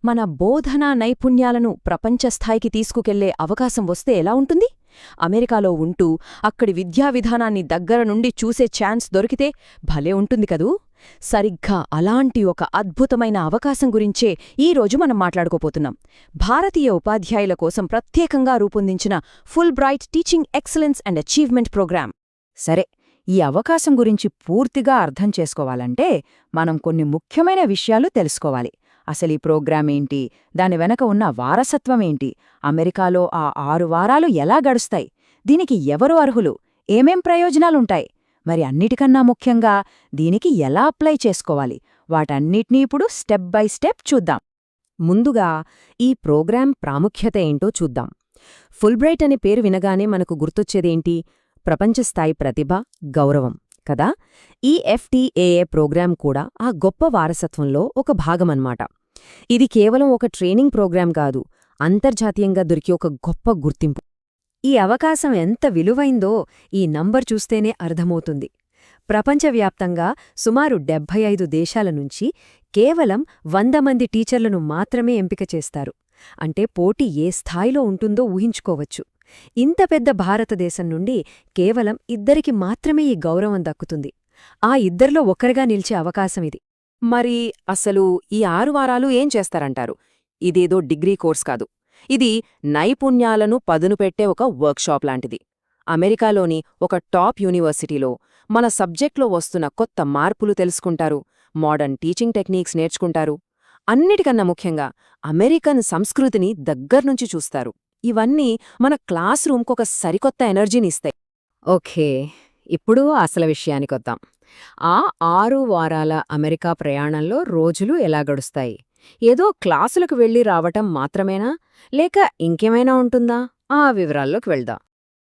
మన బోధనా నైపుణ్యాలను ప్రపంచస్థాయికి తీసుకుకెళ్లే అవకాశం వస్తే ఎలా ఉంటుంది? అమెరికాలో ఉంటూ అక్కడి విద్యా విధానాన్ని దగ్గర నుండి చూసే ఛాన్స్ దొరికితే భలే ఉంటుంది కదూ! సరిగ్గా అలాంటి ఒక అద్భుతమైన అవకాశం గురించే ఈరోజు మనం మాట్లాడుకోపోతున్నాం. భారతీయ ఉపాధ్యాయుల కోసం ప్రత్యేకంగా రూపొందించిన Fulbright teaching excellence and achievement programme. సరే, ఈ అవకాశం గురించి పూర్తిగా అర్థం చేసుకోవాలంటే మనం కొన్ని ముఖ్యమైన విషయాలు తెలుసుకోవాలి. అసలు ఈ ప్రోగ్రాం ఏంటి, దాని వెనక ఉన్న వారసత్వమేంటి, అమెరికాలో ఆ 6 వారాలు ఎలా గడుస్తాయి, దీనికి ఎవరు అర్హులు, ఏమేం ప్రయోజనాలుంటాయి, మరి అన్నిటికన్నా ముఖ్యంగా దీనికి ఎలా అప్లై చేసుకోవాలి, వాటన్నిటినీ ఇప్పుడు స్టెప్ బై స్టెప్ చూద్దాం. ముందుగా ఈ ప్రోగ్రాం ప్రాముఖ్యత ఏంటో చూద్దాం. ఫుల్బ్రైట్ అనే పేరు వినగానే మనకు గుర్తొచ్చేదేంటి? ప్రపంచస్థాయి ప్రతిభ, గౌరవం కదా! ఈ ఎఫ్టీఏఏ ప్రోగ్రాం కూడా ఆ గొప్ప వారసత్వంలో ఒక భాగమన్నమాట. ఇది కేవలం ఒక ట్రైనింగ్ ప్రోగ్రాం కాదు, అంతర్జాతీయంగా దొరికి ఒక గొప్ప గుర్తింపు. ఈ అవకాశం ఎంత విలువైందో ఈ నంబర్ చూస్తేనే అర్థమవుతుంది. ప్రపంచవ్యాప్తంగా సుమారు 75 దేశాల నుంచి కేవలం 100 మంది టీచర్లను మాత్రమే ఎంపిక చేస్తారు. అంటే పోటీ ఏ స్థాయిలో ఉంటుందో ఊహించుకోవచ్చు. ఇంత పెద్ద భారతదేశం నుండి కేవలం 2కి మాత్రమే ఈ గౌరవం దక్కుతుంది. ఆ 2లో ఒకరిగా నిలిచే అవకాశమిది. మరి అసలు ఈ 6 వారాలు ఏం చేస్తారంటారు? ఇదేదో డిగ్రీ కోర్స్ కాదు. ఇది నైపుణ్యాలను పదును పెట్టే ఒక వర్క్షాప్ లాంటిది. అమెరికాలోని ఒక టాప్ యూనివర్సిటీలో మన సబ్జెక్ట్లో వస్తున్న కొత్త మార్పులు తెలుసుకుంటారు, మోడర్న్ టీచింగ్ టెక్నిక్స్ నేర్చుకుంటారు. అన్నిటికన్నా ముఖ్యంగా అమెరికన్ సంస్కృతిని దగ్గర్నుంచి చూస్తారు. ఇవన్నీ మన క్లాస్ రూమ్కొక సరికొత్త ఎనర్జీనిస్తాయి. ఓకే, ఇప్పుడు అసలు విషయానికొద్దాం. ఆ 6 వారాల అమెరికా ప్రయాణంలో రోజులు ఎలా గడుస్తాయి? ఏదో క్లాసులకు వెళ్ళి రావటం మాత్రమేనా, లేక ఇంకేమైనా ఉంటుందా? ఆ వివరాల్లోకి వెళ్దాం.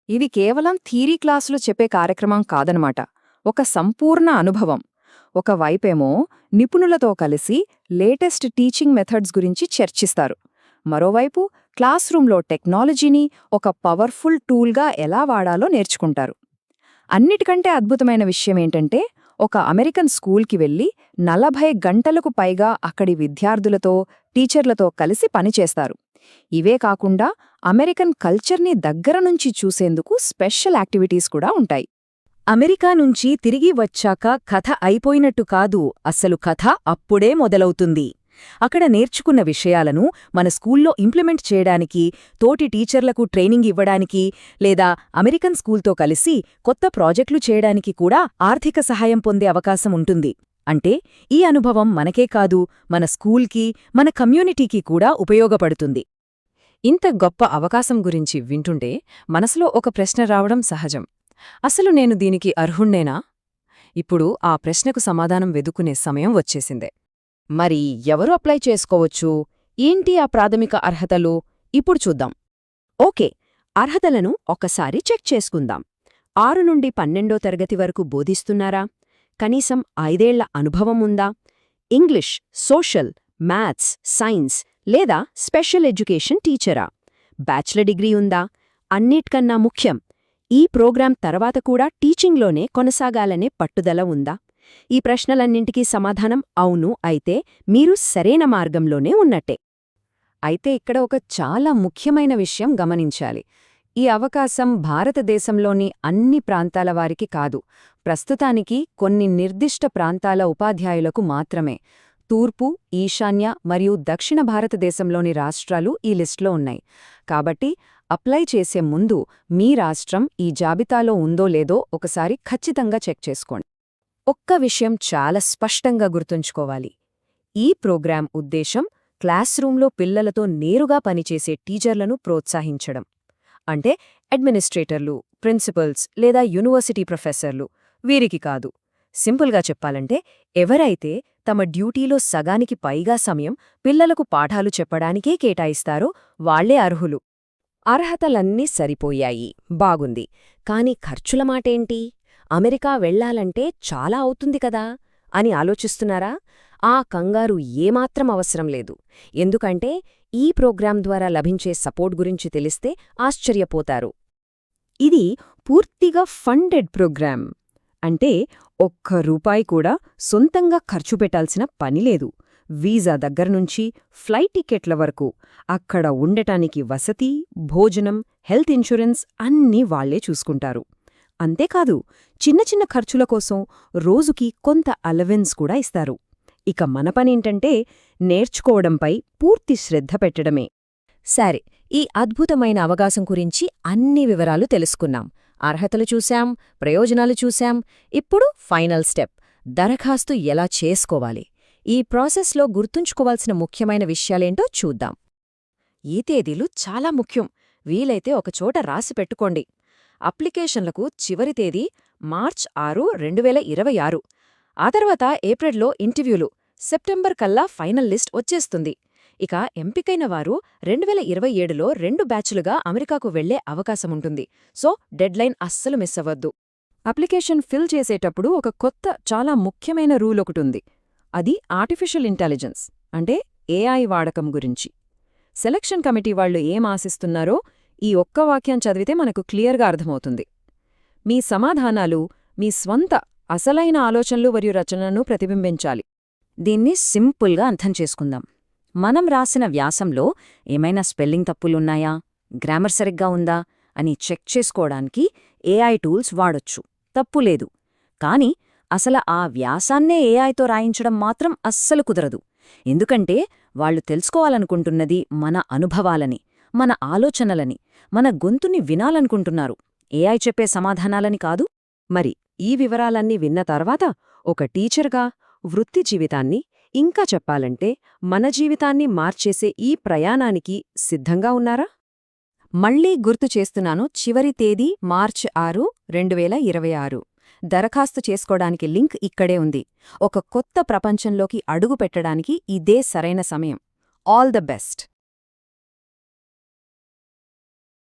ఇది కేవలం థీరీ క్లాసులు చెప్పే కార్యక్రమం కాదనమాట, ఒక సంపూర్ణ అనుభవం. ఒకవైపేమో నిపుణులతో కలిసి లేటెస్ట్ టీచింగ్ మెథడ్స్ గురించి చర్చిస్తారు, మరోవైపు క్లాస్ రూంలో టెక్నాలజీని ఒక పవర్ఫుల్ టూల్గా ఎలా వాడాలో నేర్చుకుంటారు. అన్నిటికంటే అద్భుతమైన విషయమేంటంటే, ఒక అమెరికన్ స్కూల్కి వెళ్లి 40 గంటలకు పైగా అక్కడి విద్యార్థులతో, టీచర్లతో కలిసి పనిచేస్తారు. ఇవే కాకుండా అమెరికన్ కల్చర్ని దగ్గర నుంచి చూసేందుకు స్పెషల్ యాక్టివిటీస్ కూడా ఉంటాయి. అమెరికా నుంచి తిరిగి వచ్చాక కథ అయిపోయినట్టు కాదు, అసలు కథ అప్పుడే మొదలవుతుంది. అక్కడ నేర్చుకున్న విషయాలను మన స్కూల్లో ఇంప్లిమెంట్ చేయడానికి, తోటి టీచర్లకు ట్రైనింగ్ ఇవ్వడానికి, లేదా అమెరికన్ స్కూల్తో కలిసి కొత్త ప్రాజెక్టులు చేయడానికి కూడా ఆర్థిక సహాయం పొందే అవకాశం ఉంటుంది. అంటే ఈ అనుభవం మనకే కాదు, మన స్కూల్కి, మన కమ్యూనిటీకి కూడా ఉపయోగపడుతుంది. ఇంత గొప్ప అవకాశం గురించి వింటుంటే మనసులో ఒక ప్రశ్న రావడం సహజం. అసలు నేను దీనికి అర్హుణ్ణేనా? ఇప్పుడు ఆ ప్రశ్నకు సమాధానం వెదుకునే సమయం వచ్చేసిందే. మరి ఎవరు అప్లై చేసుకోవచ్చు? ఏంటి ఆ ప్రాథమిక అర్హతలు? ఇప్పుడు చూద్దాం. ఓకే, అర్హతలను ఒకసారి చెక్ చేసుకుందాం. 6 నుండి 12వ తరగతి వరకు బోధిస్తున్నారా? కనీసం 5 ఏళ్ల అనుభవం ఉందా? ఇంగ్లీష్, సోషల్, మ్యాథ్స్, సైన్స్ లేదా స్పెషల్ ఎడ్యుకేషన్ టీచరా? బ్యాచిలర్ డిగ్రీ ఉందా? అన్నిటికన్నా ముఖ్యం, ఈ ప్రోగ్రాం తర్వాత కూడా టీచింగ్లోనే కొనసాగాలనే పట్టుదల ఉందా? ఈ ప్రశ్నలన్నింటికీ సమాధానం అవును అయితే మీరు సరైన మార్గంలోనే ఉన్నట్టే. అయితే ఇక్కడ ఒక చాలా ముఖ్యమైన విషయం గమనించాలి. ఈ అవకాశం భారతదేశంలోని అన్ని ప్రాంతాల వారికి కాదు, ప్రస్తుతానికి కొన్ని నిర్దిష్ట ప్రాంతాల ఉపాధ్యాయులకు మాత్రమే. తూర్పు, ఈశాన్య మరియు దక్షిణ భారతదేశంలోని రాష్ట్రాలు ఈ లిస్టులో ఉన్నాయి. కాబట్టి అప్లై చేసే ముందు మీ రాష్ట్రం ఈ జాబితాలో ఉందో లేదో ఒకసారి ఖచ్చితంగా చెక్ చేసుకోండి. ఒక్క విషయం చాలా స్పష్టంగా గుర్తుంచుకోవాలి. ఈ ప్రోగ్రాం ఉద్దేశం క్లాస్ రూంలో పిల్లలతో నేరుగా పనిచేసే టీచర్లను ప్రోత్సహించడం. అంటే అడ్మినిస్ట్రేటర్లు, ప్రిన్సిపల్స్ లేదా యూనివర్సిటీ ప్రొఫెసర్లు వీరికి కాదు. సింపుల్గా చెప్పాలంటే, ఎవరైతే తమ డ్యూటీలో సగానికి పైగా సమయం పిల్లలకు పాఠాలు చెప్పడానికే కేటాయిస్తారో వాళ్లే అర్హులు. అర్హతలన్నీ సరిపోయాయి, బాగుంది. కాని ఖర్చుల మాటేంటి? అమెరికా వెళ్లాలంటే చాలా అవుతుంది కదా అని ఆలోచిస్తున్నారా? ఆ కంగారు ఏమాత్రం అవసరం లేదు. ఎందుకంటే ఈ ప్రోగ్రాం ద్వారా లభించే సపోర్ట్ గురించి తెలిస్తే ఆశ్చర్యపోతారు. ఇది పూర్తిగా ఫండెడ్ ప్రోగ్రాం. అంటే ఒక్క రూపాయి కూడా సొంతంగా ఖర్చు పెట్టాల్సిన పనిలేదు. వీసా దగ్గర్నుంచి ఫ్లైట్ టికెట్ల వరకు అక్కడ ఉండటానికి వసతి, భోజనం, హెల్త్ ఇన్షూరెన్స్ అన్నీ వాళ్లే చూసుకుంటారు. అంతేకాదు చిన్న చిన్న ఖర్చుల కోసం రోజుకి కొంత అలవెన్స్ కూడా ఇస్తారు. ఇక మన పనేంటంటే నేర్చుకోవడంపై పూర్తి శ్రద్ధ పెట్టడమే. సరే, ఈ అద్భుతమైన అవకాశం గురించి అన్ని వివరాలు తెలుసుకున్నాం. అర్హతలు చూశాం, ప్రయోజనాలు చూశాం. ఇప్పుడు ఫైనల్ స్టెప్, దరఖాస్తు ఎలా చేసుకోవాలి. ఈ ప్రాసెస్లో గుర్తుంచుకోవాల్సిన ముఖ్యమైన విషయాలేంటో చూద్దాం. ఈ తేదీలు చాలా ముఖ్యం. వీలైతే ఒకచోట రాసి పెట్టుకోండి. అప్లికేషన్లకు చివరి తేదీ మార్చ్ 6, 2026. ఆ తర్వాత ఏప్రిల్లో ఇంటర్వ్యూలు, సెప్టెంబర్ కల్లా ఫైనల్ లిస్ట్ వచ్చేస్తుంది. ఇక ఎంపికైన వారు 2027లో 2 బ్యాచ్లుగా అమెరికాకు వెళ్లే అవకాశముంటుంది. సో డెడ్లైన్ అస్సలు మిస్ అవ్వద్దు. అప్లికేషన్ ఫిల్ చేసేటప్పుడు ఒక కొత్త చాలా ముఖ్యమైన రూల్ ఒకటుంది. అది ఆర్టిఫిషియల్ ఇంటెలిజెన్స్ అంటే ఏఐ వాడకం గురించి. సెలక్షన్ కమిటీ వాళ్లు ఏం ఆశిస్తున్నారో ఈ ఒక్క వాక్యం చదివితే మనకు క్లియర్గా అర్థమవుతుంది. మీ సమాధానాలు మీ స్వంత అసలైన ఆలోచనలు మరియు రచనను ప్రతిబింబించాలి. దీన్ని సింపుల్గా అర్థం చేసుకుందాం. మనం రాసిన వ్యాసంలో ఏమైనా స్పెల్లింగ్ తప్పులున్నాయా, గ్రామర్ సరిగ్గా ఉందా అని చెక్ చేసుకోవడానికి ఏఐ టూల్స్ వాడొచ్చు, తప్పులేదు. కాని అసలు ఆ వ్యాసాన్నే ఏఐతో రాయించడం మాత్రం అస్సలు కుదరదు. ఎందుకంటే వాళ్లు తెలుసుకోవాలనుకుంటున్నది మన అనుభవాలని, మన ఆలోచనలని, మన గొంతుని వినాలనుకుంటున్నారు, ఏఐ చెప్పే సమాధానాలని కాదు. మరి ఈ వివరాలన్నీ విన్న తర్వాత ఒక టీచర్గా వృత్తి జీవితాన్ని, ఇంకా చెప్పాలంటే మన జీవితాన్ని మార్చేసే ఈ ప్రయాణానికి సిద్ధంగా ఉన్నారా? మళ్లీ గుర్తు చేస్తున్నాను, చివరి తేదీ మార్చ్ 6, 2026. దరఖాస్తు చేసుకోడానికి లింక్ ఇక్కడే ఉంది. ఒక కొత్త ప్రపంచంలోకి అడుగు పెట్టడానికి ఇదే సరైన సమయం. All the best.